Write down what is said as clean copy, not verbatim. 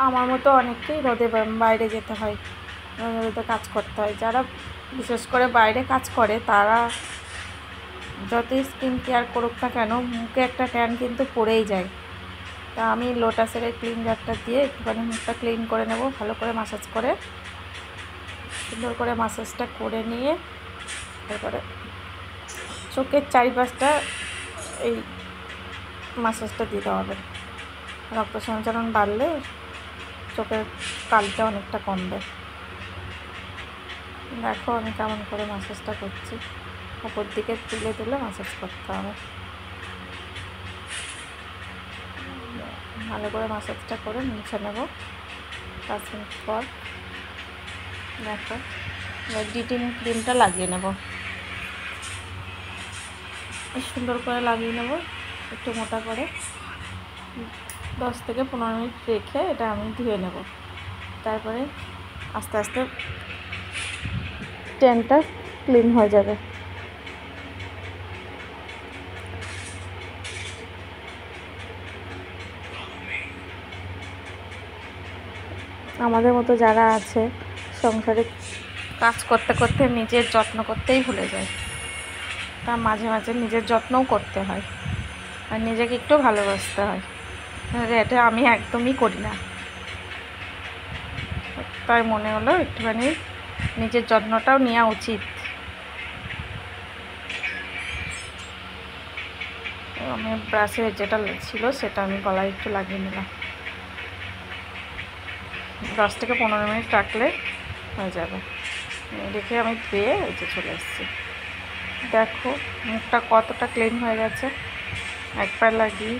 আমার মতো অনেককেই রোদে বাইরে যেতে হয়, রোদে কাজ করতে হয়। যারা বিশেষ করে বাইরে কাজ করে তারা যতই স্কিন কেয়ার করুক না কেন, মুখে একটা ট্যান কিন্তু পড়েই যায়। তা আমি লোটাসের এই ক্লিনজারটা দিয়ে একটুখানি মুখটা ক্লিন করে নেব, ভালো করে মাসাজ করে, সুন্দর করে মাসাজটা করে নিয়ে তারপরে চোখের চারিপাশটা এই মাসাজটা দিতে হবে। রক্ত সঞ্চালন বাড়লে চোখের কালিটা অনেকটা কমবে। দেখো আমি কেমন করে মাসাজটা করছি, উপর দিকে তুলে তুলে মাসাজ করতে হবে। ভালো করে মাসাজটা করে মুছে নেব। 5 মিনিট পর দেখো ডিটিন ক্রিমটা লাগিয়ে নেব, সুন্দর করে লাগিয়ে নেব একটু মোটা করে। 10 থেকে 15 মিনিট রেখে এটা আমি ধুয়ে নেব। তারপরে আস্তে আস্তে ট্যানটা ক্লিন হয়ে যাবে। আমাদের মতো যারা আছে সংসারে কাজ করতে করতে নিজের যত্ন করতেই ভুলে যায়, তা মাঝে মাঝে নিজের যত্নও করতে হয় আর নিজেকে একটু ভালোবাসতে হয়। এটা আমি একদমই করি না, তাই মনে হলো একটুখানি নিজের যত্নটাও নেওয়া উচিত। আমি ব্রাশে যেটা ছিল সেটা আমি গলায় একটু লাগিয়ে নিলাম। 10 থেকে 15 মিনিট রাখলে হয়ে যাবে। রেখে আমি ধুয়ে এই যে চলে এসেছি। দেখো মুখটা কতটা ক্লিন হয়ে গেছে একবার লাগিয়ে।